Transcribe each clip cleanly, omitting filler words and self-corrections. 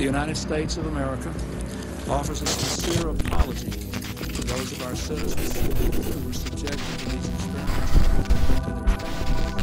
The United States of America offers a sincere apology to those of our citizens who were subjected to these experiments and to their families.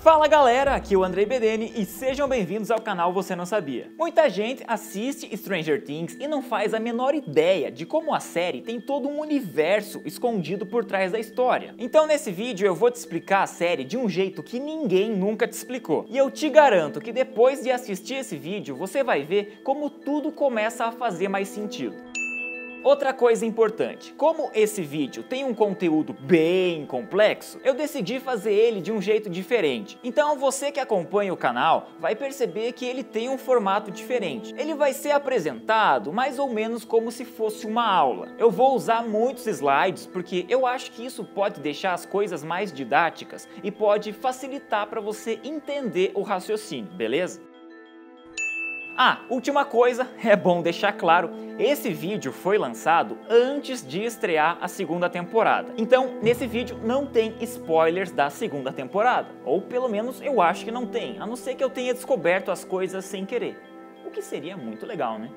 Fala galera, aqui é o Andrei Bedene e sejam bem-vindos ao canal Você Não Sabia. Muita gente assiste Stranger Things e não faz a menor ideia de como a série tem todo um universo escondido por trás da história. Então nesse vídeo eu vou te explicar a série de um jeito que ninguém nunca te explicou. E eu te garanto que depois de assistir esse vídeo você vai ver como tudo começa a fazer mais sentido. Outra coisa importante, como esse vídeo tem um conteúdo bem complexo, eu decidi fazer ele de um jeito diferente. Então você que acompanha o canal vai perceber que ele tem um formato diferente. Ele vai ser apresentado mais ou menos como se fosse uma aula. Eu vou usar muitos slides porque eu acho que isso pode deixar as coisas mais didáticas e pode facilitar para você entender o raciocínio, beleza? Ah, última coisa, é bom deixar claro, esse vídeo foi lançado antes de estrear a segunda temporada. Então, nesse vídeo não tem spoilers da segunda temporada. Ou pelo menos eu acho que não tem, a não ser que eu tenha descoberto as coisas sem querer. O que seria muito legal, né?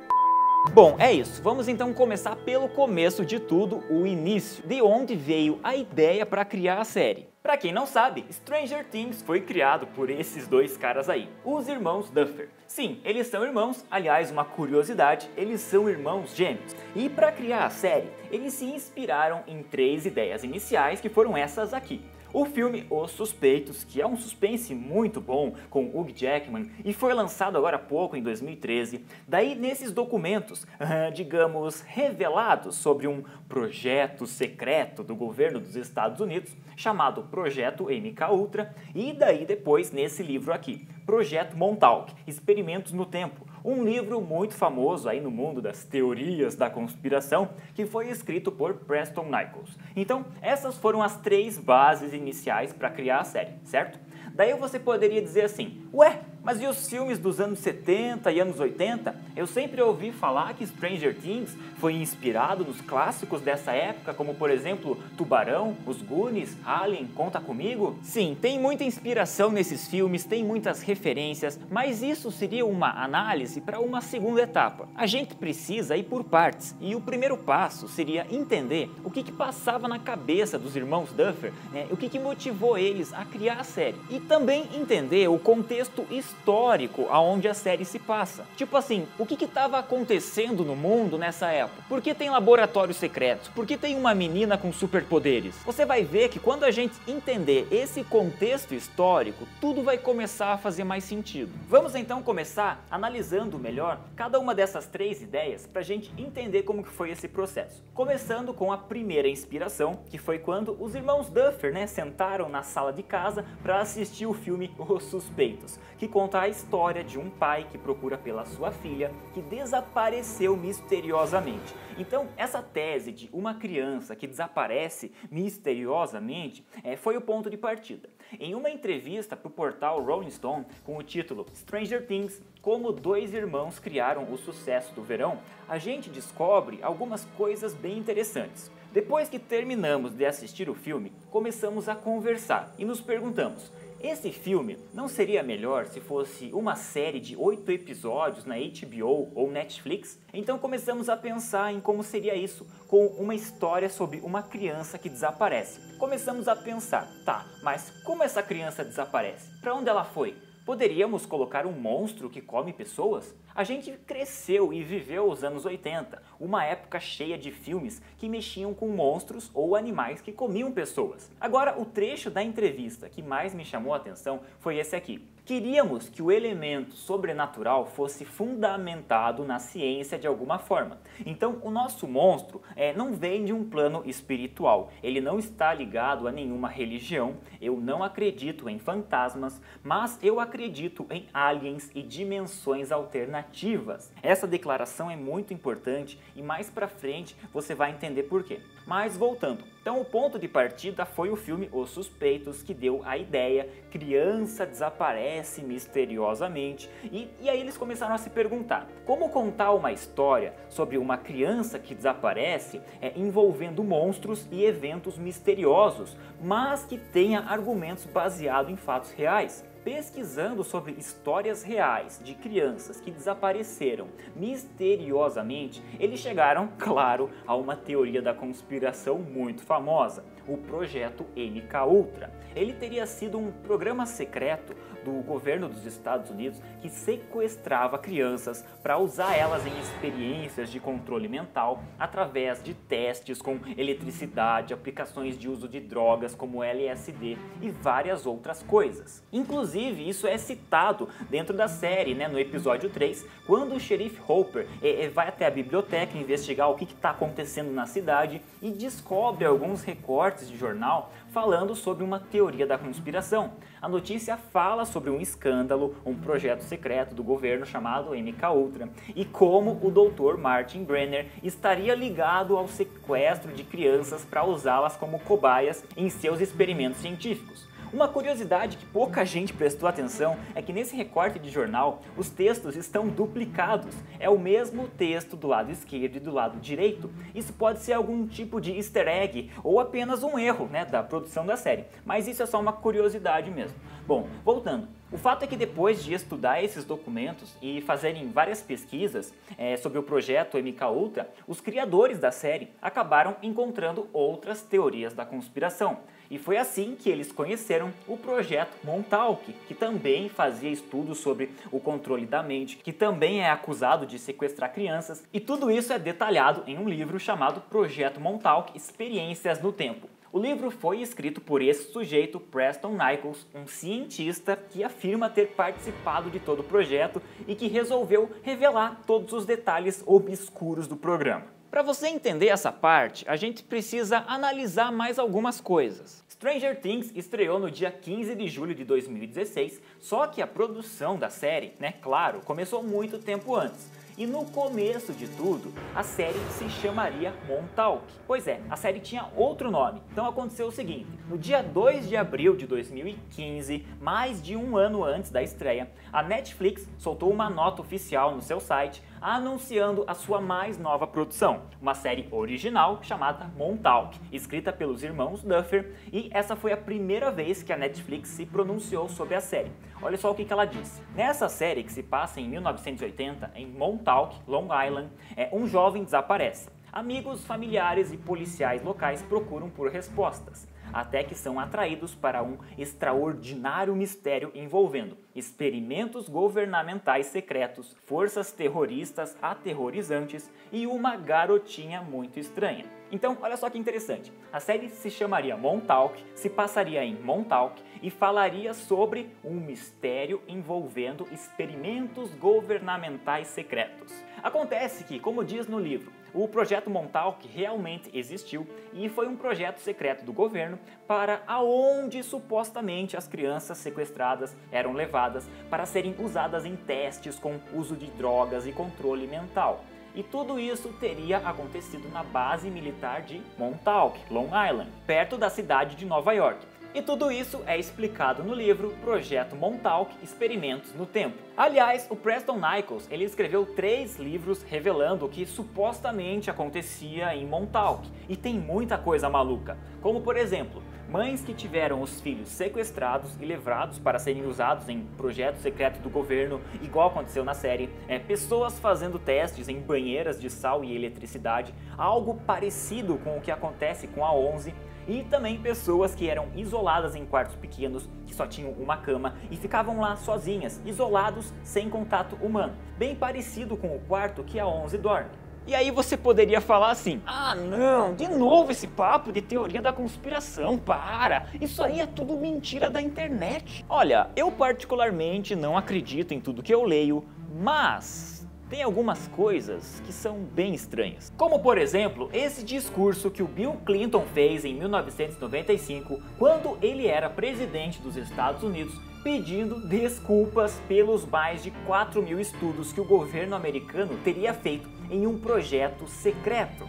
Bom, é isso. Vamos então começar pelo começo de tudo, o início. De onde veio a ideia para criar a série. Pra quem não sabe, Stranger Things foi criado por esses dois caras aí, os irmãos Duffer. Sim, eles são irmãos, aliás, uma curiosidade, eles são irmãos gêmeos. E para criar a série, eles se inspiraram em 3 ideias iniciais que foram essas aqui. O filme Os Suspeitos, que é um suspense muito bom, com Hugh Jackman, e foi lançado agora há pouco, em 2013. Daí, nesses documentos, digamos, revelados sobre um projeto secreto do governo dos Estados Unidos, chamado Projeto MKUltra, e daí depois nesse livro aqui, Projeto Montauk, Experimentos no Tempo, um livro muito famoso aí no mundo das teorias da conspiração, que foi escrito por Preston Nichols. Então, essas foram as 3 bases iniciais para criar a série, certo? Daí você poderia dizer assim, ué, mas e os filmes dos anos 70 e anos 80? Eu sempre ouvi falar que Stranger Things foi inspirado nos clássicos dessa época, como por exemplo, Tubarão, Os Goonies, Alien, Conta Comigo? Sim, tem muita inspiração nesses filmes, tem muitas referências, mas isso seria uma análise para uma segunda etapa. A gente precisa ir por partes, e o primeiro passo seria entender o que passava na cabeça dos irmãos Duffer, né, o que motivou eles a criar a série. E também entender o contexto histórico aonde a série se passa. Tipo assim, o que estava acontecendo no mundo nessa época? Por que tem laboratórios secretos? Por que tem uma menina com superpoderes? Você vai ver que quando a gente entender esse contexto histórico, tudo vai começar a fazer mais sentido. Vamos então começar analisando melhor cada uma dessas 3 ideias para a gente entender como que foi esse processo. Começando com a primeira inspiração, que foi quando os irmãos Duffer, né, sentaram na sala de casa para assistir o filme Os Suspeitos, que conta a história de um pai que procura pela sua filha que desapareceu misteriosamente. Então, essa tese de uma criança que desaparece misteriosamente foi o ponto de partida. Em uma entrevista para o portal Rolling Stone, com o título Stranger Things, como 2 irmãos criaram o sucesso do verão, a gente descobre algumas coisas bem interessantes. Depois que terminamos de assistir o filme, começamos a conversar e nos perguntamos, esse filme não seria melhor se fosse uma série de 8 episódios na HBO ou Netflix? Então começamos a pensar em como seria isso com uma história sobre uma criança que desaparece. Começamos a pensar, tá, mas como essa criança desaparece? Para onde ela foi? Poderíamos colocar um monstro que come pessoas? A gente cresceu e viveu os anos 80, uma época cheia de filmes que mexiam com monstros ou animais que comiam pessoas. Agora, o trecho da entrevista que mais me chamou a atenção foi esse aqui. Queríamos que o elemento sobrenatural fosse fundamentado na ciência de alguma forma. Então, o nosso monstro não vem de um plano espiritual. Ele não está ligado a nenhuma religião. Eu não acredito em fantasmas, mas eu acredito em aliens e dimensões alternativas. Essa declaração é muito importante e mais pra frente você vai entender por quê. Mas voltando, então o ponto de partida foi o filme Os Suspeitos, que deu a ideia, criança desaparece desaparece misteriosamente e aí eles começaram a se perguntar como contar uma história sobre uma criança que desaparece envolvendo monstros e eventos misteriosos, mas que tenha argumentos baseados em fatos reais. Pesquisando sobre histórias reais de crianças que desapareceram misteriosamente, eles chegaram, claro, a uma teoria da conspiração muito famosa, o Projeto MKUltra. Ele teria sido um programa secreto do governo dos Estados Unidos que sequestrava crianças para usar elas em experiências de controle mental através de testes com eletricidade, aplicações de uso de drogas como LSD e várias outras coisas. Inclusive, isso é citado dentro da série, no episódio 3, quando o xerife Hopper vai até a biblioteca investigar o que está acontecendo na cidade e descobre alguns recortes de jornal falando sobre uma teoria da conspiração. A notícia fala sobre um escândalo, um projeto secreto do governo chamado MKUltra e como o Dr. Martin Brenner estaria ligado ao sequestro de crianças para usá-las como cobaias em seus experimentos científicos. Uma curiosidade que pouca gente prestou atenção é que nesse recorte de jornal os textos estão duplicados. É o mesmo texto do lado esquerdo e do lado direito. Isso pode ser algum tipo de easter egg ou apenas um erro da produção da série, mas isso é só uma curiosidade mesmo. Bom, voltando. O fato é que depois de estudar esses documentos e fazerem várias pesquisas sobre o projeto MKUltra, os criadores da série acabaram encontrando outras teorias da conspiração. E foi assim que eles conheceram o projeto Montauk, que também fazia estudos sobre o controle da mente, que também é acusado de sequestrar crianças, e tudo isso é detalhado em um livro chamado Projeto Montauk, Experiências no Tempo. O livro foi escrito por esse sujeito, Preston Nichols, um cientista que afirma ter participado de todo o projeto e que resolveu revelar todos os detalhes obscuros do programa. Para você entender essa parte, a gente precisa analisar mais algumas coisas. Stranger Things estreou no dia 15 de julho de 2016, só que a produção da série, claro, começou muito tempo antes. E no começo de tudo, a série se chamaria Montauk. Pois é, a série tinha outro nome. Então aconteceu o seguinte, no dia 2 de abril de 2015, mais de um ano antes da estreia, a Netflix soltou uma nota oficial no seu site anunciando a sua mais nova produção, uma série original chamada Montauk, escrita pelos irmãos Duffer, e essa foi a primeira vez que a Netflix se pronunciou sobre a série. Olha só o que ela disse. Nessa série, que se passa em 1980, em Montauk, Long Island, um jovem desaparece. Amigos, familiares e policiais locais procuram por respostas, até que são atraídos para um extraordinário mistério envolvendo experimentos governamentais secretos, forças terroristas aterrorizantes e uma garotinha muito estranha. Então, olha só que interessante, a série se chamaria Montauk, se passaria em Montauk e falaria sobre um mistério envolvendo experimentos governamentais secretos. Acontece que, como diz no livro, o projeto Montauk realmente existiu e foi um projeto secreto do governo para aonde supostamente as crianças sequestradas eram levadas para serem usadas em testes com uso de drogas e controle mental. E tudo isso teria acontecido na base militar de Montauk, Long Island, perto da cidade de Nova York. E tudo isso é explicado no livro Projeto Montauk, Experimentos no Tempo. Aliás, o Preston Nichols, ele escreveu 3 livros revelando o que supostamente acontecia em Montauk. E tem muita coisa maluca, como por exemplo, mães que tiveram os filhos sequestrados e levados para serem usados em projetos secretos do governo, igual aconteceu na série, pessoas fazendo testes em banheiras de sal e eletricidade, algo parecido com o que acontece com a 11, e também pessoas que eram isoladas em quartos pequenos, que só tinham uma cama e ficavam lá sozinhas, isolados, sem contato humano, bem parecido com o quarto que a 11 dorme. E aí você poderia falar assim, ah não, de novo esse papo de teoria da conspiração, para, isso aí é tudo mentira da internet. Olha, eu particularmente não acredito em tudo que eu leio, mas tem algumas coisas que são bem estranhas. Como por exemplo, esse discurso que o Bill Clinton fez em 1995, quando ele era presidente dos Estados Unidos, pedindo desculpas pelos mais de 4.000 estudos que o governo americano teria feito em um projeto secreto.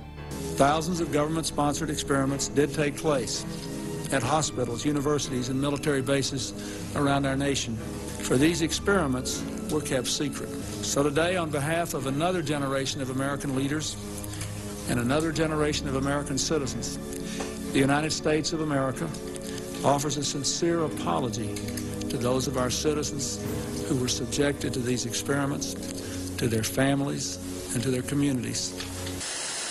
Thousands of government-sponsored experiments did take place at hospitals, universities and military bases around our nation. for these experiments were kept secret. So today, on behalf of another generation of American leaders and another generation of American citizens, the United States of America offers a sincere apology to those of our citizens who were subjected to these experiments, to their families, and to their communities.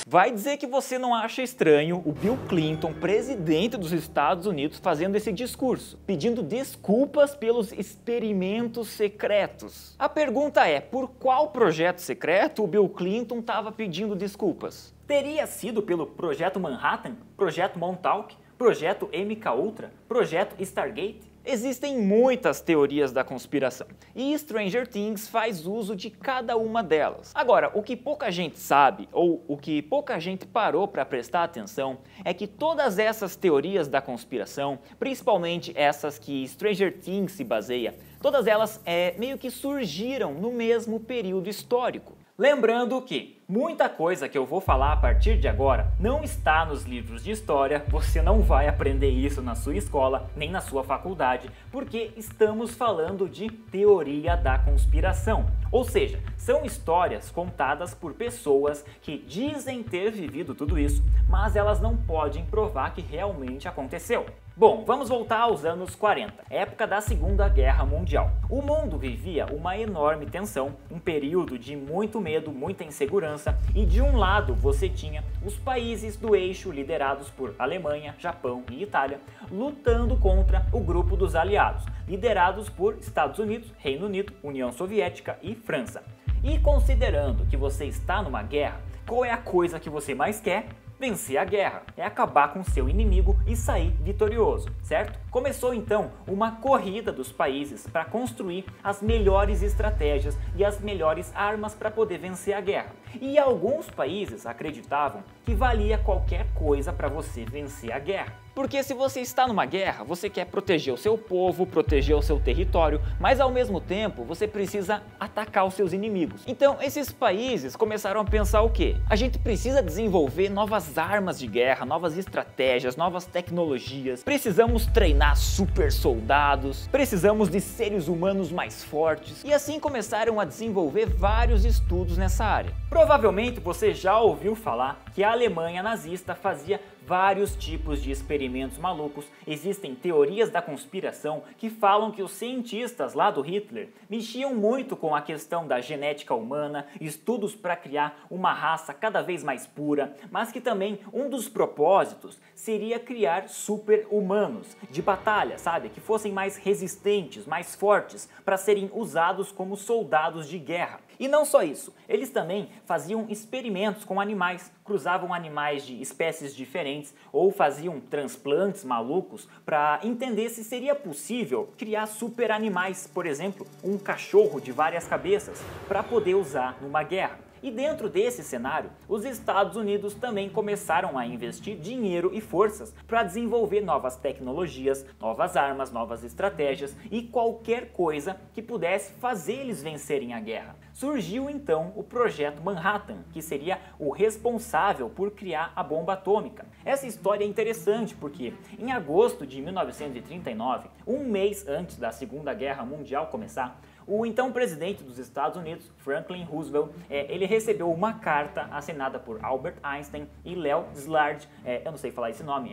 Vai dizer que você não acha estranho o Bill Clinton, presidente dos Estados Unidos, fazendo esse discurso, pedindo desculpas pelos experimentos secretos. A pergunta é, por qual projeto secreto o Bill Clinton estava pedindo desculpas? Teria sido pelo Projeto Manhattan, Projeto Montauk, Projeto MKUltra, Projeto Stargate? Existem muitas teorias da conspiração e Stranger Things faz uso de cada uma delas. Agora, o que pouca gente sabe ou o que pouca gente parou para prestar atenção é que todas essas teorias da conspiração, principalmente essas que Stranger Things se baseia, todas elas meio que surgiram no mesmo período histórico. Lembrando que muita coisa que eu vou falar a partir de agora não está nos livros de história, você não vai aprender isso na sua escola, nem na sua faculdade, porque estamos falando de teoria da conspiração. Ou seja, são histórias contadas por pessoas que dizem ter vivido tudo isso, mas elas não podem provar que realmente aconteceu. Bom, vamos voltar aos anos 40, época da Segunda Guerra Mundial. O mundo vivia uma enorme tensão, um período de muito medo, muita insegurança, e de um lado você tinha os países do eixo liderados por Alemanha, Japão e Itália, lutando contra o grupo dos aliados, liderados por Estados Unidos, Reino Unido, União Soviética e França. E considerando que você está numa guerra, qual é a coisa que você mais quer? Vencer a guerra, é acabar com seu inimigo e sair vitorioso, certo? Começou então uma corrida dos países para construir as melhores estratégias e as melhores armas para poder vencer a guerra. E alguns países acreditavam que valia qualquer coisa para você vencer a guerra. Porque se você está numa guerra, você quer proteger o seu povo, proteger o seu território, mas ao mesmo tempo você precisa atacar os seus inimigos. Então esses países começaram a pensar o quê? A gente precisa desenvolver novas armas de guerra, novas estratégias, novas tecnologias, precisamos treinar super soldados, precisamos de seres humanos mais fortes, e assim começaram a desenvolver vários estudos nessa área. Provavelmente você já ouviu falar que a Alemanha nazista fazia vários tipos de experimentos malucos. Existem teorias da conspiração que falam que os cientistas lá do Hitler mexiam muito com a questão da genética humana, estudos para criar uma raça cada vez mais pura, mas que também um dos propósitos seria criar super-humanos de batalha, sabe? Que fossem mais resistentes, mais fortes, para serem usados como soldados de guerra. E não só isso, eles também faziam experimentos com animais, cruzavam animais de espécies diferentes ou faziam transplantes malucos para entender se seria possível criar super animais, por exemplo, um cachorro de várias cabeças, para poder usar numa guerra. E dentro desse cenário, os Estados Unidos também começaram a investir dinheiro e forças para desenvolver novas tecnologias, novas armas, novas estratégias e qualquer coisa que pudesse fazer eles vencerem a guerra. Surgiu então o Projeto Manhattan, que seria o responsável por criar a bomba atômica. Essa história é interessante porque em agosto de 1939, um mês antes da Segunda Guerra Mundial começar, o então presidente dos Estados Unidos, Franklin Roosevelt, ele recebeu uma carta assinada por Albert Einstein e Leo Szilard, eu não sei falar esse nome,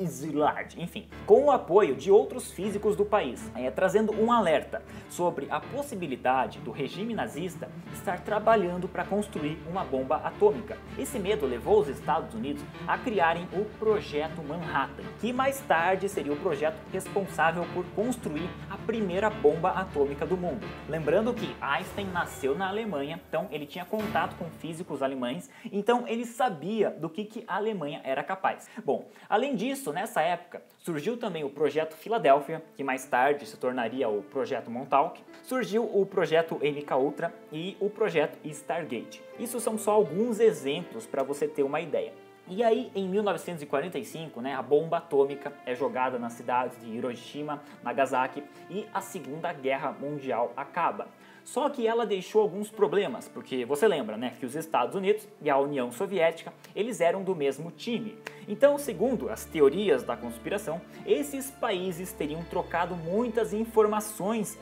Szilard, enfim, com o apoio de outros físicos do país, trazendo um alerta sobre a possibilidade do regime nazista estar trabalhando para construir uma bomba atômica. Esse medo levou os Estados Unidos a criarem o Projeto Manhattan, que mais tarde seria o projeto responsável por construir a primeira bomba atômica do mundo. Lembrando que Einstein nasceu na Alemanha, então ele tinha contato com físicos alemães, então ele sabia do que a Alemanha era capaz. Bom, além disso, nessa época, surgiu também o Projeto Filadélfia, que mais tarde se tornaria o Projeto Montauk, surgiu o Projeto MKUltra e o Projeto Stargate. Isso são só alguns exemplos para você ter uma ideia. E aí, em 1945, a bomba atômica é jogada nas cidades de Hiroshima, Nagasaki e a Segunda Guerra Mundial acaba. Só que ela deixou alguns problemas, porque você lembra, né, que os Estados Unidos e a União Soviética, eles eram do mesmo time. Então, segundo as teorias da conspiração, esses países teriam trocado muitas informações,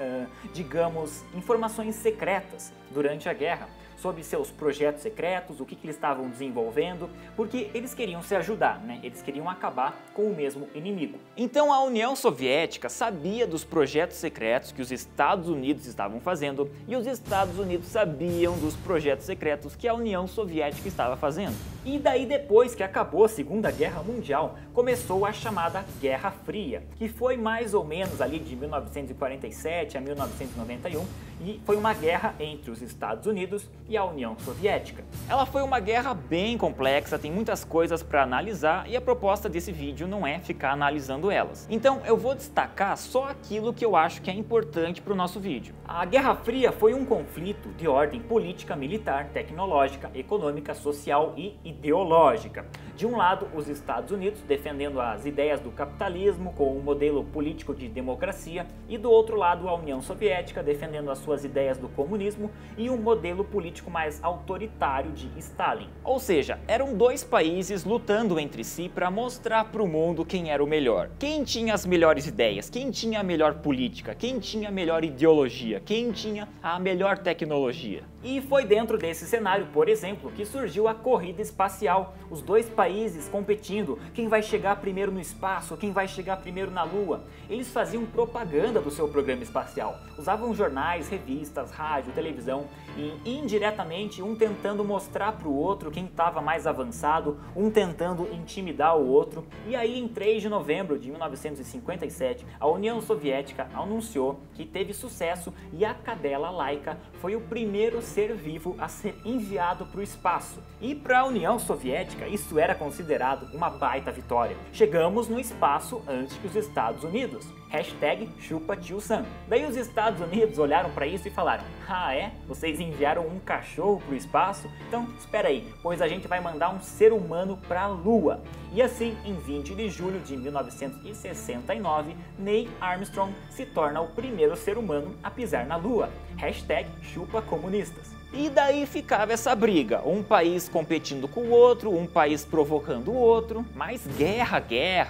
digamos, informações secretas durante a guerra, sobre seus projetos secretos, o que eles estavam desenvolvendo, porque eles queriam se ajudar, né? Eles queriam acabar com o mesmo inimigo. Então a União Soviética sabia dos projetos secretos que os Estados Unidos estavam fazendo e os Estados Unidos sabiam dos projetos secretos que a União Soviética estava fazendo. E daí, depois que acabou a Segunda Guerra Mundial, começou a chamada Guerra Fria, que foi mais ou menos ali de 1947 a 1991, e foi uma guerra entre os Estados Unidos e a União Soviética. Ela foi uma guerra bem complexa, tem muitas coisas para analisar e a proposta desse vídeo não é ficar analisando elas. Então eu vou destacar só aquilo que eu acho que é importante para o nosso vídeo. A Guerra Fria foi um conflito de ordem política, militar, tecnológica, econômica, social e ideológica. De um lado, os Estados Unidos defendendo as ideias do capitalismo com um modelo político de democracia, e do outro lado a União Soviética defendendo as suas ideias do comunismo e um modelo político mais autoritário de Stalin. Ou seja, eram dois países lutando entre si para mostrar para o mundo quem era o melhor. Quem tinha as melhores ideias, quem tinha a melhor política, quem tinha a melhor ideologia, quem tinha a melhor tecnologia. E foi dentro desse cenário, por exemplo, que surgiu a corrida espacial. Os dois países competindo, quem vai chegar primeiro no espaço, quem vai chegar primeiro na Lua. Eles faziam propaganda do seu programa espacial, usavam jornais, revistas, rádio, televisão e indiretamente um tentando mostrar para o outro quem estava mais avançado, um tentando intimidar o outro. E aí, em 3 de novembro de 1957, a União Soviética anunciou que teve sucesso e a cadela Laika foi o primeiro ser vivo a ser enviado para o espaço. E para a União Soviética isso era considerado uma baita vitória. Chegamos no espaço antes que os Estados Unidos. Hashtag chupa tio Sam. Daí os Estados Unidos olharam para isso e falaram: ah é? Vocês enviaram um cachorro para o espaço? Então espera aí, pois a gente vai mandar um ser humano para a Lua. E assim, em 20 de julho de 1969, Neil Armstrong se torna o primeiro ser humano a pisar na Lua. Hashtag chupa comunistas. E daí ficava essa briga, um país competindo com o outro, um país provocando o outro, mas guerra,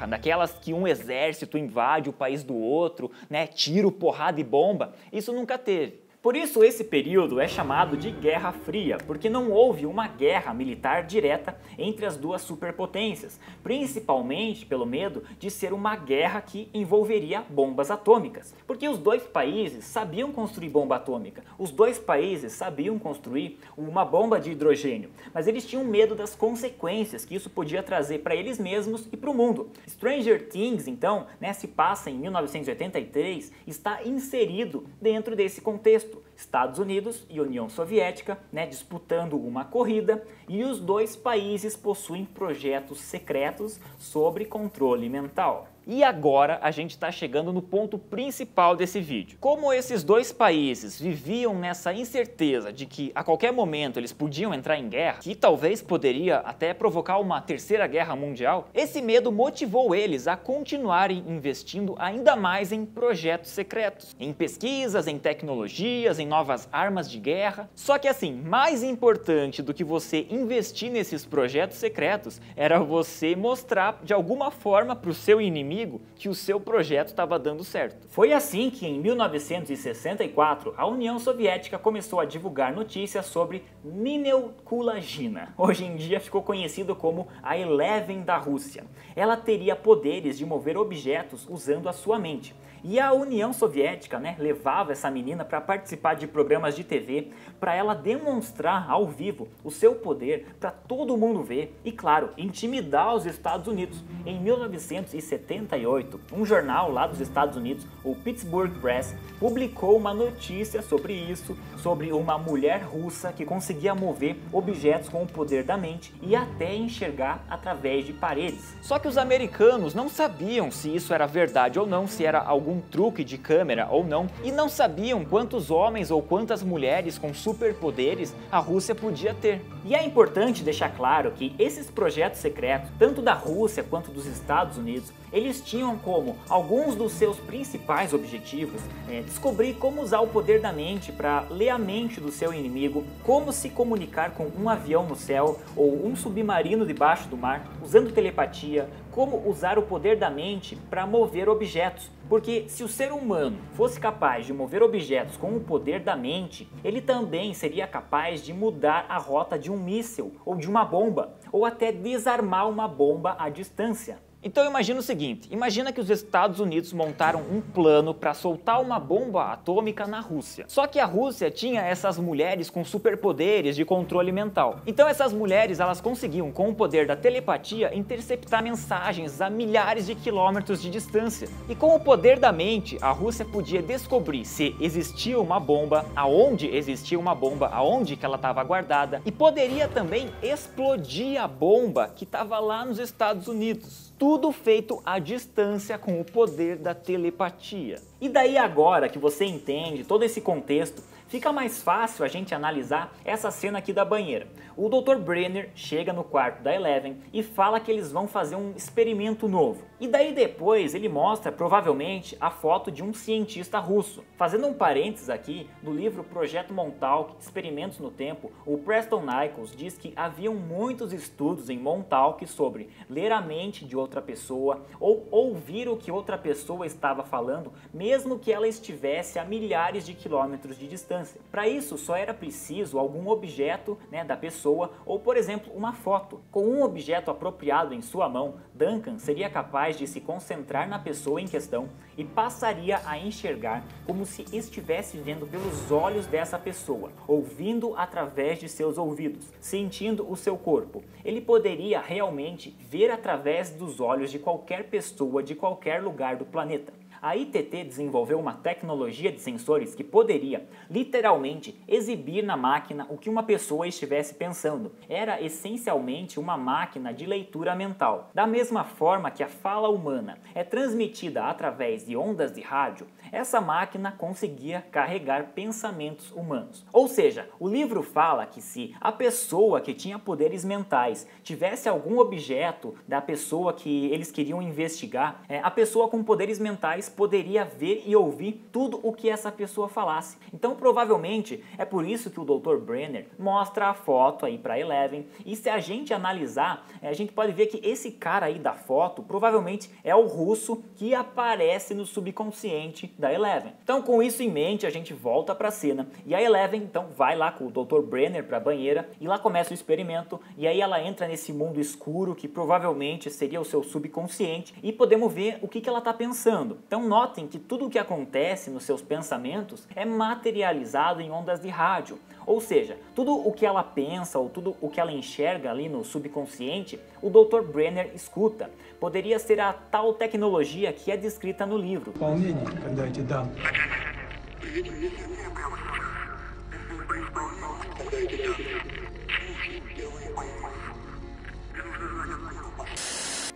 daquelas que um exército invade o país do outro, né, tiro, porrada e bomba, isso nunca teve. Por isso esse período é chamado de Guerra Fria, porque não houve uma guerra militar direta entre as duas superpotências, principalmente pelo medo de ser uma guerra que envolveria bombas atômicas. Porque os dois países sabiam construir bomba atômica, os dois países sabiam construir uma bomba de hidrogênio, mas eles tinham medo das consequências que isso podia trazer para eles mesmos e para o mundo. Stranger Things, então, né, se passa em 1983, está inserido dentro desse contexto. Estados Unidos e União Soviética, né, disputando uma corrida, e os dois países possuem projetos secretos sobre controle mental. E agora a gente está chegando no ponto principal desse vídeo. Como esses dois países viviam nessa incerteza de que a qualquer momento eles podiam entrar em guerra, que talvez poderia até provocar uma terceira guerra mundial, esse medo motivou eles a continuarem investindo ainda mais em projetos secretos, em pesquisas, em tecnologias, em novas armas de guerra. Só que assim, mais importante do que você investir nesses projetos secretos era você mostrar de alguma forma para o seu inimigo que o seu projeto estava dando certo. Foi assim que em 1964 a União Soviética começou a divulgar notícias sobre Nino Kulagina. Hoje em dia ficou conhecido como a Eleven da Rússia. Ela teria poderes de mover objetos usando a sua mente. E a União Soviética, né, levava essa menina para participar de programas de TV, para ela demonstrar ao vivo o seu poder para todo mundo ver e, claro, intimidar os Estados Unidos. Em 1978, um jornal lá dos Estados Unidos, o Pittsburgh Press, publicou uma notícia sobre isso, sobre uma mulher russa que conseguia mover objetos com o poder da mente e até enxergar através de paredes. Só que os americanos não sabiam se isso era verdade ou não, se era algum truque de câmera ou não, e não sabiam quantos homens ou quantas mulheres com superpoderes a Rússia podia ter. E é importante deixar claro que esses projetos secretos, tanto da Rússia quanto dos Estados Unidos, eles eles tinham como alguns dos seus principais objetivos descobrir como usar o poder da mente para ler a mente do seu inimigo, como se comunicar com um avião no céu ou um submarino debaixo do mar, usando telepatia, como usar o poder da mente para mover objetos. Porque se o ser humano fosse capaz de mover objetos com o poder da mente, ele também seria capaz de mudar a rota de um míssil ou de uma bomba, ou até desarmar uma bomba à distância. Então imagina o seguinte, imagina que os Estados Unidos montaram um plano para soltar uma bomba atômica na Rússia. Só que a Rússia tinha essas mulheres com superpoderes de controle mental. Então essas mulheres elas conseguiam, com o poder da telepatia, interceptar mensagens a milhares de quilômetros de distância. E com o poder da mente, a Rússia podia descobrir se existia uma bomba, aonde existia uma bomba, aonde que ela estava guardada, e poderia também explodir a bomba que estava lá nos Estados Unidos. Tudo feito à distância com o poder da telepatia. E daí agora que você entende todo esse contexto, fica mais fácil a gente analisar essa cena aqui da banheira. O Dr. Brenner chega no quarto da Eleven e fala que eles vão fazer um experimento novo. E daí depois ele mostra provavelmente a foto de um cientista russo. Fazendo um parênteses aqui, no livro Projeto Montauk, Experimentos no Tempo, o Preston Nichols diz que haviam muitos estudos em Montauk sobre ler a mente de outra pessoa ou ouvir o que outra pessoa estava falando, mesmo que ela estivesse a milhares de quilômetros de distância. Para isso, só era preciso algum objeto da pessoa ou, por exemplo, uma foto. Com um objeto apropriado em sua mão, Duncan seria capaz de se concentrar na pessoa em questão e passaria a enxergar como se estivesse vendo pelos olhos dessa pessoa, ouvindo através de seus ouvidos, sentindo o seu corpo. Ele poderia realmente ver através dos olhos de qualquer pessoa de qualquer lugar do planeta. A ITT desenvolveu uma tecnologia de sensores que poderia, literalmente, exibir na máquina o que uma pessoa estivesse pensando. Era essencialmente uma máquina de leitura mental. Da mesma forma que a fala humana é transmitida através de ondas de rádio, essa máquina conseguia carregar pensamentos humanos. Ou seja, o livro fala que se a pessoa que tinha poderes mentais tivesse algum objeto da pessoa que eles queriam investigar, a pessoa com poderes mentais poderia ver e ouvir tudo o que essa pessoa falasse. Então provavelmente é por isso que o Dr. Brenner mostra a foto aí para Eleven, e se a gente analisar, a gente pode ver que esse cara aí da foto provavelmente é o russo que aparece no subconsciente da Eleven. Então com isso em mente a gente volta para a cena e a Eleven então vai lá com o Dr. Brenner para a banheira e lá começa o experimento, e aí ela entra nesse mundo escuro que provavelmente seria o seu subconsciente e podemos ver o que ela está pensando. Então notem que tudo o que acontece nos seus pensamentos é materializado em ondas de rádio, ou seja, tudo o que ela pensa ou tudo o que ela enxerga ali no subconsciente, o Dr. Brenner escuta. Poderia ser a tal tecnologia que é descrita no livro.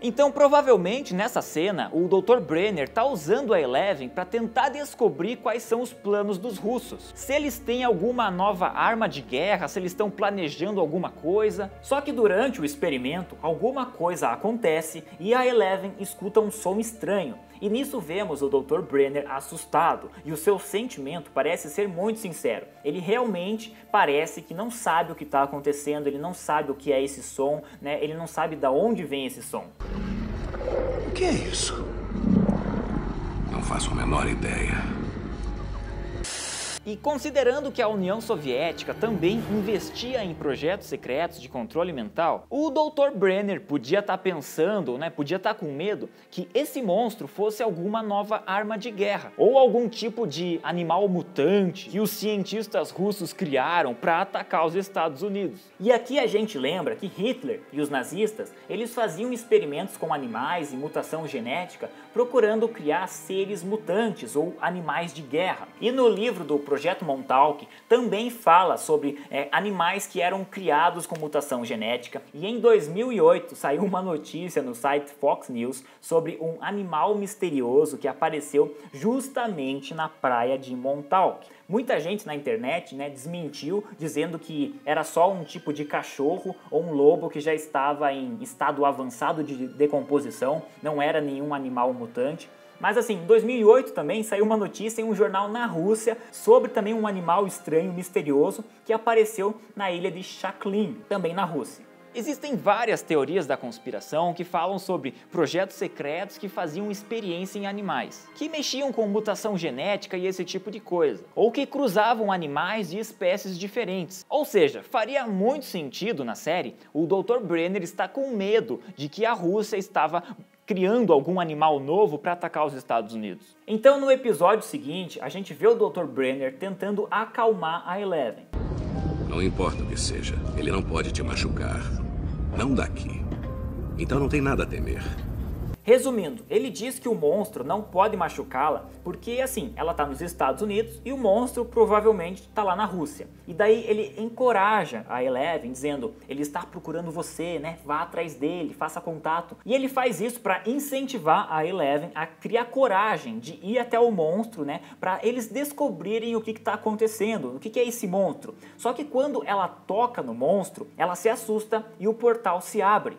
Então provavelmente nessa cena o Dr. Brenner está usando a Eleven para tentar descobrir quais são os planos dos russos. Se eles têm alguma nova arma de guerra, se eles estão planejando alguma coisa. Só que durante o experimento alguma coisa acontece e a Eleven escuta um som estranho. E nisso vemos o Dr. Brenner assustado e o seu sentimento parece ser muito sincero. Ele realmente parece que não sabe o que está acontecendo, ele não sabe o que é esse som, ele não sabe de onde vem esse som. O que é isso? Não faço a menor ideia. E considerando que a União Soviética também investia em projetos secretos de controle mental, o Dr. Brenner podia estar pensando, podia estar com medo que esse monstro fosse alguma nova arma de guerra ou algum tipo de animal mutante que os cientistas russos criaram para atacar os Estados Unidos. E aqui a gente lembra que Hitler e os nazistas, eles faziam experimentos com animais e mutação genética procurando criar seres mutantes ou animais de guerra. E no livro do Projeto Montauk também fala sobre animais que eram criados com mutação genética, e em 2008 saiu uma notícia no site Fox News sobre um animal misterioso que apareceu justamente na praia de Montauk. Muita gente na internet, desmentiu, dizendo que era só um tipo de cachorro ou um lobo que já estava em estado avançado de decomposição, não era nenhum animal mutante. Mas assim, em 2008 também saiu uma notícia em um jornal na Rússia sobre também um animal estranho, misterioso, que apareceu na ilha de Sakhalin, também na Rússia. Existem várias teorias da conspiração que falam sobre projetos secretos que faziam experiência em animais, que mexiam com mutação genética e esse tipo de coisa, ou que cruzavam animais de espécies diferentes. Ou seja, faria muito sentido na série o Dr. Brenner estar com medo de que a Rússia estava criando algum animal novo para atacar os Estados Unidos. Então no episódio seguinte, a gente vê o Dr. Brenner tentando acalmar a Eleven. Não importa o que seja, ele não pode te machucar. Não daqui. Então não tem nada a temer. Resumindo, ele diz que o monstro não pode machucá-la porque, assim, ela tá nos Estados Unidos e o monstro provavelmente tá lá na Rússia. E daí ele encoraja a Eleven, dizendo, ele está procurando você, vá atrás dele, faça contato. E ele faz isso para incentivar a Eleven a criar coragem de ir até o monstro, para eles descobrirem o que tá acontecendo, o que é esse monstro. Só que quando ela toca no monstro, ela se assusta e o portal se abre.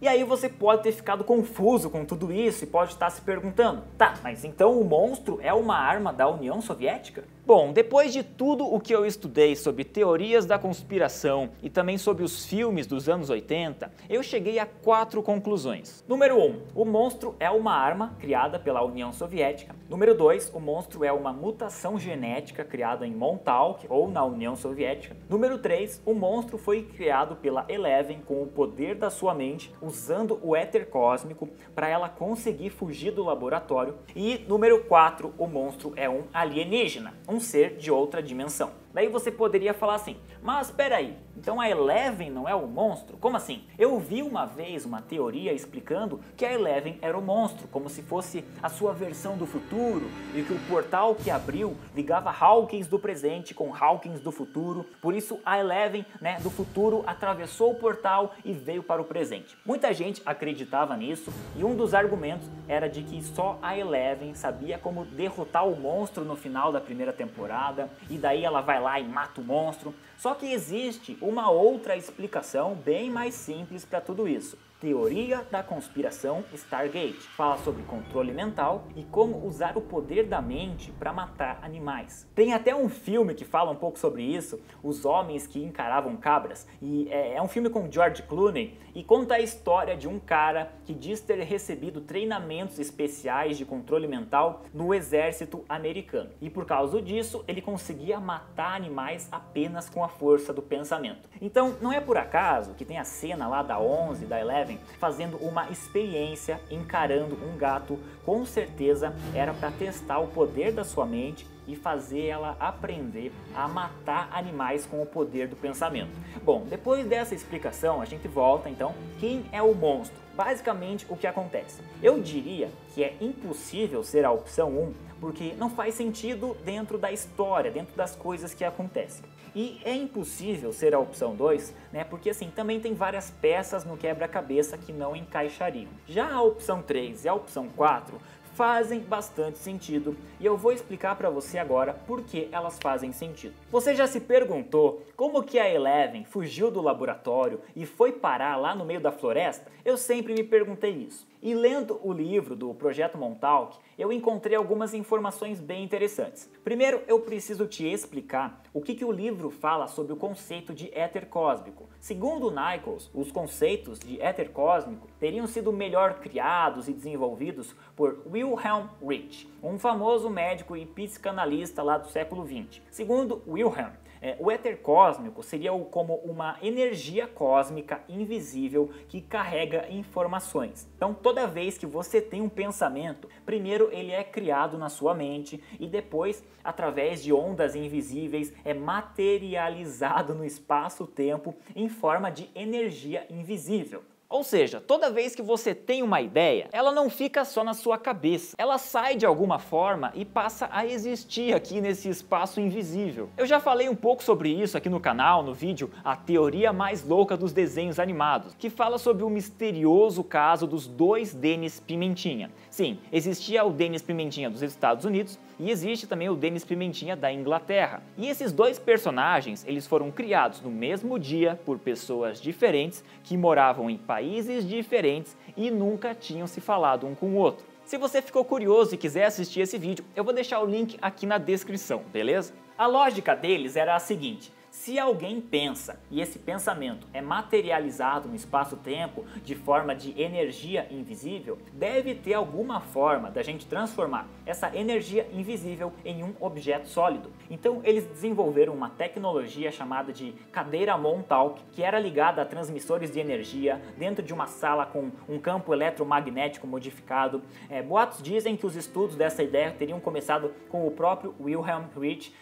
E aí você pode ter ficado confuso com tudo isso e pode estar se perguntando, tá, mas então o monstro é uma arma da União Soviética? Bom, depois de tudo o que eu estudei sobre teorias da conspiração e também sobre os filmes dos anos 80, eu cheguei a 4 conclusões. Número 1, o monstro é uma arma criada pela União Soviética. Número 2, o monstro é uma mutação genética criada em Montauk ou na União Soviética. Número 3, o monstro foi criado pela Eleven com o poder da sua mente, usando o éter cósmico para ela conseguir fugir do laboratório. E número 4, o monstro é um alienígena, um ser de outra dimensão. Daí você poderia falar assim, mas peraí, então a Eleven não é o monstro? Como assim? Eu vi uma vez uma teoria explicando que a Eleven era o monstro, como se fosse a sua versão do futuro, e que o portal que abriu ligava Hawkins do presente com Hawkins do futuro, por isso a Eleven, do futuro atravessou o portal e veio para o presente. Muita gente acreditava nisso, e um dos argumentos era de que só a Eleven sabia como derrotar o monstro no final da primeira temporada, e daí ela vai lá e mata o monstro. Só que existe uma outra explicação bem mais simples para tudo isso. Teoria da conspiração Stargate. Fala sobre controle mental e como usar o poder da mente para matar animais. Tem até um filme que fala um pouco sobre isso, Os Homens que Encaravam Cabras, e é um filme com George Clooney e conta a história de um cara que diz ter recebido treinamentos especiais de controle mental no exército americano. E por causa disso, ele conseguia matar animais apenas com a força do pensamento. Então, não é por acaso que tem a cena lá da 11, da Eleven, fazendo uma experiência encarando um gato. Com certeza era para testar o poder da sua mente e fazer ela aprender a matar animais com o poder do pensamento. Bom, depois dessa explicação a gente volta então, quem é o monstro? Basicamente o que acontece? Eu diria que é impossível ser a opção 1, porque não faz sentido dentro da história, dentro das coisas que acontecem. E é impossível ser a opção 2, porque assim, também tem várias peças no quebra-cabeça que não encaixariam. Já a opção 3 e a opção 4 fazem bastante sentido e eu vou explicar para você agora por que elas fazem sentido. Você já se perguntou como que a Eleven fugiu do laboratório e foi parar lá no meio da floresta? Eu sempre me perguntei isso. E lendo o livro do Projeto Montauk, eu encontrei algumas informações bem interessantes. Primeiro, eu preciso te explicar o que o livro fala sobre o conceito de éter cósmico. Segundo Nichols, os conceitos de éter cósmico teriam sido melhor criados e desenvolvidos por Wilhelm Reich, um famoso médico e psicanalista lá do século XX. Segundo Wilhelm, O éter cósmico seria como uma energia cósmica invisível que carrega informações. Então, toda vez que você tem um pensamento, primeiro ele é criado na sua mente e depois, através de ondas invisíveis, é materializado no espaço-tempo em forma de energia invisível. Ou seja, toda vez que você tem uma ideia, ela não fica só na sua cabeça, ela sai de alguma forma e passa a existir aqui nesse espaço invisível. Eu já falei um pouco sobre isso aqui no canal, no vídeo A Teoria Mais Louca dos Desenhos Animados, que fala sobre o misterioso caso dos dois Dennis Pimentinha. Sim, existia o Dennis Pimentinha dos Estados Unidos e existe também o Dennis Pimentinha da Inglaterra. E esses dois personagens, eles foram criados no mesmo dia por pessoas diferentes que moravam em países diferentes e nunca tinham se falado um com o outro. Se você ficou curioso e quiser assistir esse vídeo, eu vou deixar o link aqui na descrição, beleza? A lógica deles era a seguinte: se alguém pensa e esse pensamento é materializado no espaço-tempo de forma de energia invisível, deve ter alguma forma da gente transformar essa energia invisível em um objeto sólido. Então eles desenvolveram uma tecnologia chamada de cadeira Montauk, que era ligada a transmissores de energia dentro de uma sala com um campo eletromagnético modificado. Boatos dizem que os estudos dessa ideia teriam começado com o próprio Wilhelm Reich.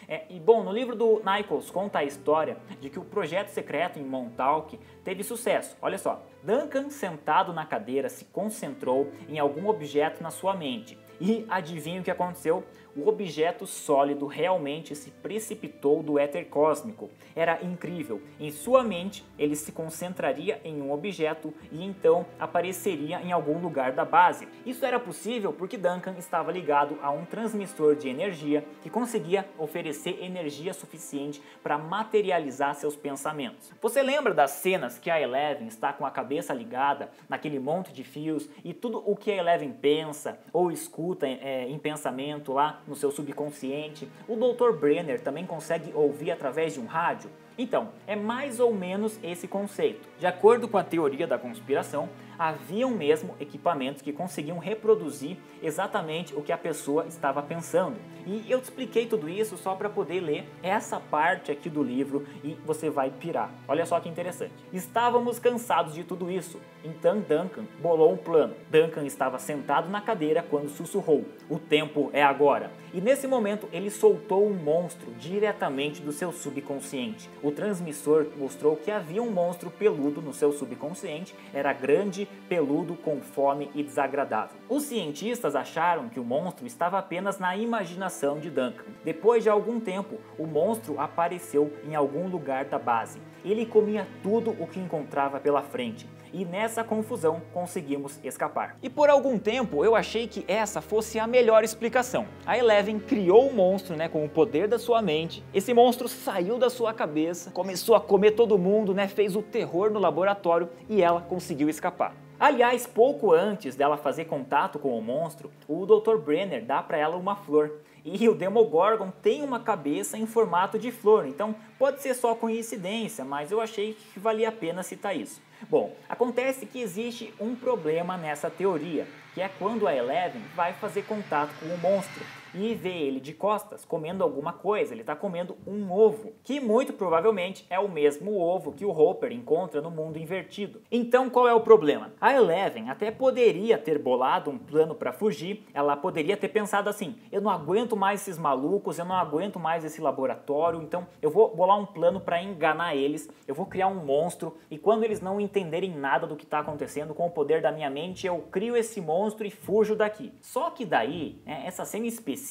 No livro do Nichols conta a história de que o projeto secreto em Montauk teve sucesso. Olha só, Duncan, sentado na cadeira, se concentrou em algum objeto na sua mente. E adivinha o que aconteceu? O objeto sólido realmente se precipitou do éter cósmico. Era incrível. Em sua mente, ele se concentraria em um objeto e então apareceria em algum lugar da base. Isso era possível porque Duncan estava ligado a um transmissor de energia que conseguia oferecer energia suficiente para materializar seus pensamentos. Você lembra das cenas que a Eleven está com a cabeça ligada naquele monte de fios e tudo o que a Eleven pensa ou escuta em pensamento lá no seu subconsciente, o Dr. Brenner também consegue ouvir através de um rádio? Então, é mais ou menos esse conceito. De acordo com a teoria da conspiração, haviam mesmo equipamentos que conseguiam reproduzir exatamente o que a pessoa estava pensando. E eu te expliquei tudo isso só para poder ler essa parte aqui do livro e você vai pirar. Olha só que interessante. Estávamos cansados de tudo isso, então Duncan bolou um plano. Duncan estava sentado na cadeira quando sussurrou: "O tempo é agora." E nesse momento ele soltou um monstro diretamente do seu subconsciente. O transmissor mostrou que havia um monstro peludo no seu subconsciente, era grande, peludo, com fome e desagradável. Os cientistas acharam que o monstro estava apenas na imaginação de Duncan. Depois de algum tempo, o monstro apareceu em algum lugar da base. Ele comia tudo o que encontrava pela frente. E nessa confusão conseguimos escapar. E por algum tempo eu achei que essa fosse a melhor explicação. A Eleven criou o monstro, com o poder da sua mente. Esse monstro saiu da sua cabeça, começou a comer todo mundo, fez o terror no laboratório e ela conseguiu escapar. Aliás, pouco antes dela fazer contato com o monstro, o Dr. Brenner dá para ela uma flor. E o Demogorgon tem uma cabeça em formato de flor, então pode ser só coincidência, mas eu achei que valia a pena citar isso. Bom, acontece que existe um problema nessa teoria, que é quando a Eleven vai fazer contato com o monstro e vê ele de costas comendo alguma coisa. Ele está comendo um ovo, que muito provavelmente é o mesmo ovo que o Hopper encontra no mundo invertido. Então qual é o problema? A Eleven até poderia ter bolado um plano para fugir, ela poderia ter pensado assim: eu não aguento mais esses malucos, eu não aguento mais esse laboratório, então eu vou bolar um plano para enganar eles, eu vou criar um monstro e quando eles não entenderem nada do que está acontecendo, com o poder da minha mente eu crio esse monstro e fujo daqui. Só que daí, essa cena específica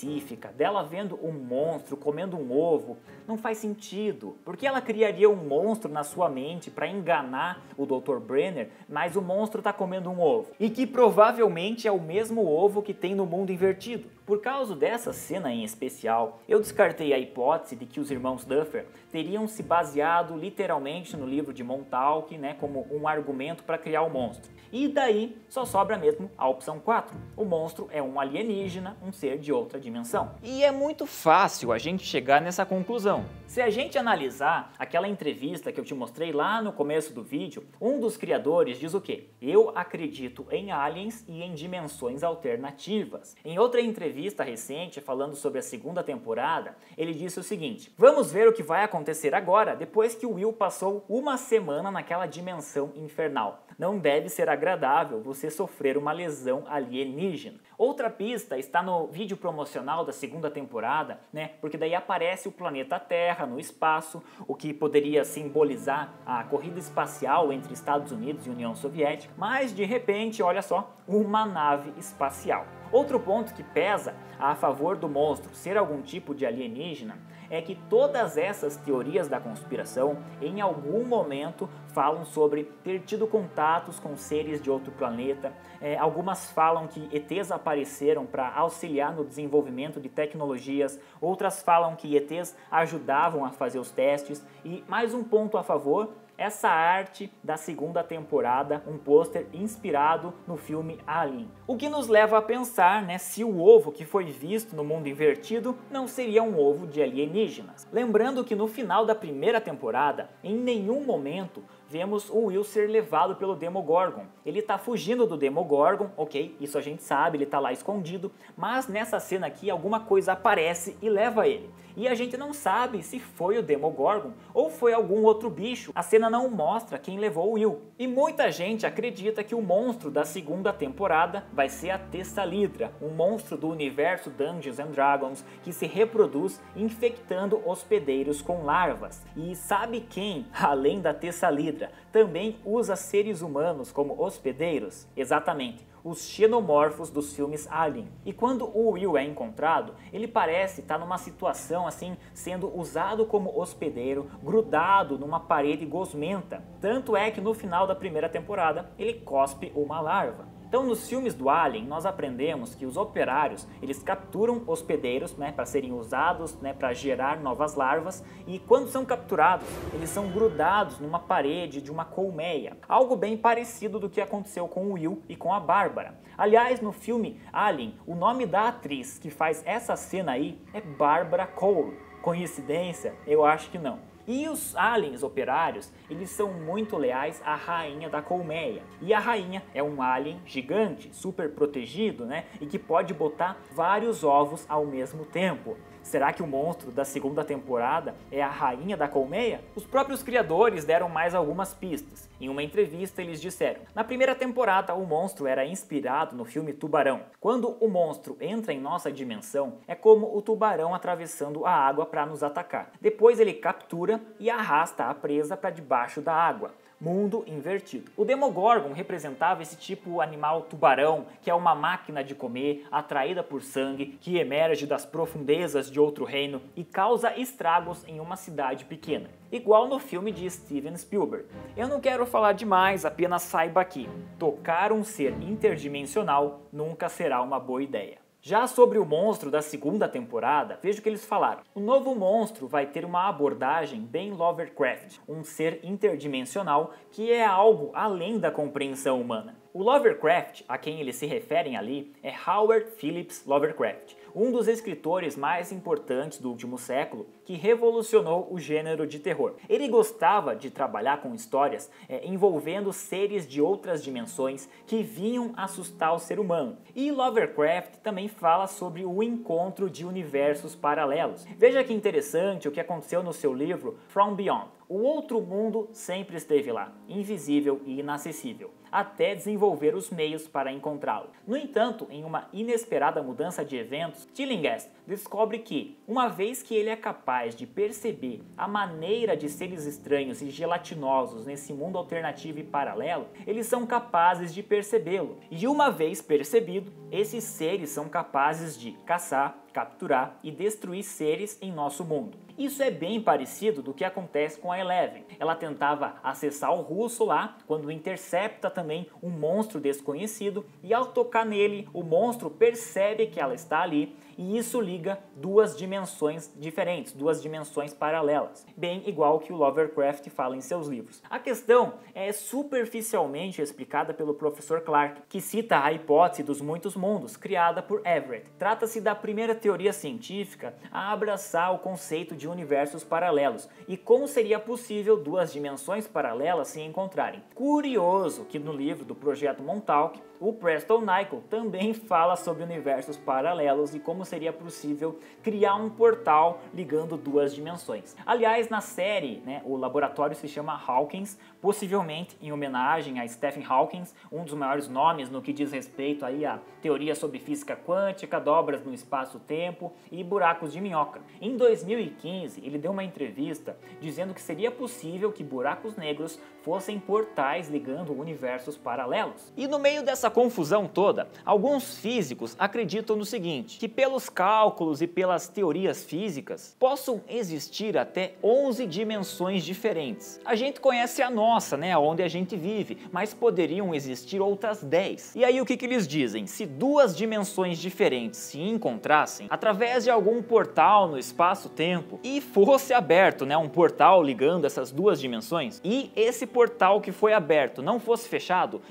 dela vendo um monstro comendo um ovo não faz sentido, porque ela criaria um monstro na sua mente para enganar o Dr. Brenner, mas o monstro está comendo um ovo, e que provavelmente é o mesmo ovo que tem no mundo invertido. Por causa dessa cena em especial, eu descartei a hipótese de que os irmãos Duffer teriam se baseado literalmente no livro de Montauk, como um argumento para criar o monstro. E daí só sobra mesmo a opção 4. O monstro é um alienígena, um ser de outra dimensão. E é muito fácil a gente chegar nessa conclusão. Se a gente analisar aquela entrevista que eu te mostrei lá no começo do vídeo, um dos criadores diz o quê? Eu acredito em aliens e em dimensões alternativas. Em outra entrevista entrevista recente falando sobre a segunda temporada, ele disse o seguinte: vamos ver o que vai acontecer agora, depois que o Will passou uma semana naquela dimensão infernal. Não deve ser agradável você sofrer uma lesão alienígena. Outra pista está no vídeo promocional da segunda temporada, né? Porque daí aparece o planeta Terra no espaço, o que poderia simbolizar a corrida espacial entre Estados Unidos e União Soviética, mas de repente, olha só, uma nave espacial. Outro ponto que pesa a favor do monstro ser algum tipo de alienígena é que todas essas teorias da conspiração, em algum momento, falam sobre ter tido contatos com seres de outro planeta. Algumas falam que ETs apareceram para auxiliar no desenvolvimento de tecnologias, outras falam que ETs ajudavam a fazer os testes. E mais um ponto a favor: essa arte da segunda temporada, um pôster inspirado no filme Alien. O que nos leva a pensar, né, se o ovo que foi visto no mundo invertido não seria um ovo de alienígenas. Lembrando que no final da primeira temporada, em nenhum momento vemos o Will ser levado pelo Demogorgon. Ele tá fugindo do Demogorgon, ok, isso a gente sabe, ele tá lá escondido, mas nessa cena aqui alguma coisa aparece e leva ele. E a gente não sabe se foi o Demogorgon ou foi algum outro bicho. A cena não mostra quem levou o Will. E muita gente acredita que o monstro da segunda temporada vai ser a Tessalidra, um monstro do universo Dungeons and Dragons que se reproduz infectando hospedeiros com larvas. E sabe quem, além da Tessalidra, também usa seres humanos como hospedeiros? Exatamente, os xenomorfos dos filmes Alien. E quando o Will é encontrado, ele parece estar numa situação assim, sendo usado como hospedeiro, grudado numa parede gosmenta. Tanto é que no final da primeira temporada, ele cospe uma larva. Então, nos filmes do Alien, nós aprendemos que os operários, eles capturam hospedeiros, né, para serem usados, né, para gerar novas larvas, e quando são capturados, eles são grudados numa parede de uma colmeia. Algo bem parecido do que aconteceu com o Will e com a Bárbara. Aliás, no filme Alien, o nome da atriz que faz essa cena aí é Barbara Cole. Coincidência? Eu acho que não. E os aliens operários, eles são muito leais à rainha da colmeia. E a rainha é um alien gigante, super protegido, né? E que pode botar vários ovos ao mesmo tempo. Será que o monstro da segunda temporada é a rainha da colmeia? Os próprios criadores deram mais algumas pistas. Em uma entrevista eles disseram: na primeira temporada o monstro era inspirado no filme Tubarão. Quando o monstro entra em nossa dimensão, é como o tubarão atravessando a água para nos atacar. Depois ele captura e arrasta a presa para debaixo da água. Mundo invertido. O Demogorgon representava esse tipo animal tubarão, que é uma máquina de comer, atraída por sangue, que emerge das profundezas de outro reino e causa estragos em uma cidade pequena. Igual no filme de Steven Spielberg. Eu não quero falar demais, apenas saiba aqui: tocar um ser interdimensional nunca será uma boa ideia. Já sobre o monstro da segunda temporada, veja o que eles falaram. O novo monstro vai ter uma abordagem bem Lovecraft, um ser interdimensional que é algo além da compreensão humana. O Lovecraft, a quem eles se referem ali, é Howard Phillips Lovecraft, um dos escritores mais importantes do último século, que revolucionou o gênero de terror. Ele gostava de trabalhar com histórias envolvendo seres de outras dimensões que vinham assustar o ser humano. E Lovecraft também fala sobre o encontro de universos paralelos. Veja que interessante o que aconteceu no seu livro From Beyond. O outro mundo sempre esteve lá, invisível e inacessível, até desenvolver os meios para encontrá-lo. No entanto, em uma inesperada mudança de eventos, Tillinghast descobre que, uma vez que ele é capaz de perceber a maneira de seres estranhos e gelatinosos nesse mundo alternativo e paralelo, eles são capazes de percebê-lo. E uma vez percebido, esses seres são capazes de caçar, capturar e destruir seres em nosso mundo. Isso é bem parecido do que acontece com a Eleven. Ela tentava acessar o russo lá, quando intercepta também um monstro desconhecido, e ao tocar nele, o monstro percebe que ela está ali e isso liga duas dimensões diferentes, duas dimensões paralelas, bem igual que o Lovecraft fala em seus livros. A questão é superficialmente explicada pelo professor Clarke, que cita a hipótese dos muitos mundos, criada por Everett. Trata-se da primeira teoria científica a abraçar o conceito de universos paralelos e como seria possível duas dimensões paralelas se encontrarem. Curioso que no livro do Projeto Montauk, o Preston Nichol também fala sobre universos paralelos e como seria possível criar um portal ligando duas dimensões. Aliás, na série, o laboratório se chama Hawkins, possivelmente em homenagem a Stephen Hawking, um dos maiores nomes no que diz respeito aí a teoria sobre física quântica, dobras no espaço-tempo e buracos de minhoca. Em 2015, ele deu uma entrevista dizendo que seria possível que buracos negros fossem portais ligando universos paralelos. E no meio dessa confusão toda, alguns físicos acreditam no seguinte, que pelos cálculos e pelas teorias físicas, possam existir até 11 dimensões diferentes. A gente conhece a nossa, onde a gente vive, mas poderiam existir outras 10. E aí o que eles dizem? Se duas dimensões diferentes se encontrassem, através de algum portal no espaço-tempo, e fosse aberto, um portal ligando essas duas dimensões, e esse portal que foi aberto não fosse fechado,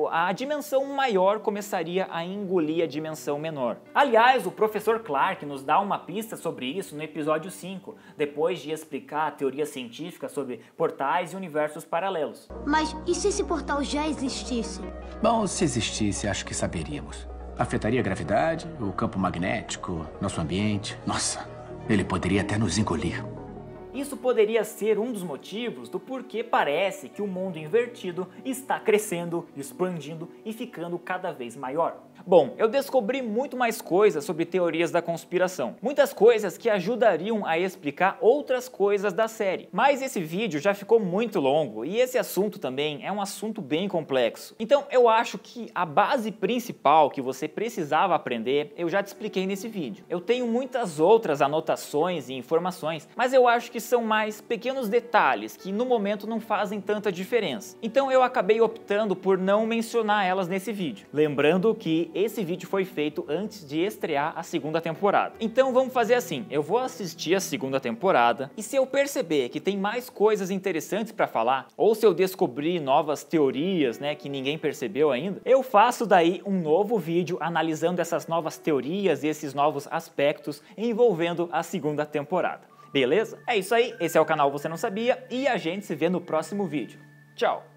a dimensão maior começaria a engolir a dimensão menor. Aliás, o professor Clarke nos dá uma pista sobre isso no episódio 5, depois de explicar a teoria científica sobre portais e universos paralelos. Mas e se esse portal já existisse? Bom, se existisse, acho que saberíamos. Afetaria a gravidade, o campo magnético, nosso ambiente. Nossa, ele poderia até nos engolir. Isso poderia ser um dos motivos do porquê parece que o mundo invertido está crescendo, expandindo e ficando cada vez maior. Bom, eu descobri muito mais coisas sobre teorias da conspiração. Muitas coisas que ajudariam a explicar outras coisas da série. Mas esse vídeo já ficou muito longo e esse assunto também é um assunto bem complexo. Então eu acho que a base principal que você precisava aprender eu já te expliquei nesse vídeo. Eu tenho muitas outras anotações e informações, mas eu acho que são mais pequenos detalhes que no momento não fazem tanta diferença. Então eu acabei optando por não mencionar elas nesse vídeo. Lembrando que esse vídeo foi feito antes de estrear a segunda temporada. Então vamos fazer assim, eu vou assistir a segunda temporada e se eu perceber que tem mais coisas interessantes para falar, ou se eu descobrir novas teorias, que ninguém percebeu ainda, eu faço daí um novo vídeo analisando essas novas teorias e esses novos aspectos envolvendo a segunda temporada. Beleza? É isso aí, esse é o canal Você Não Sabia e a gente se vê no próximo vídeo. Tchau!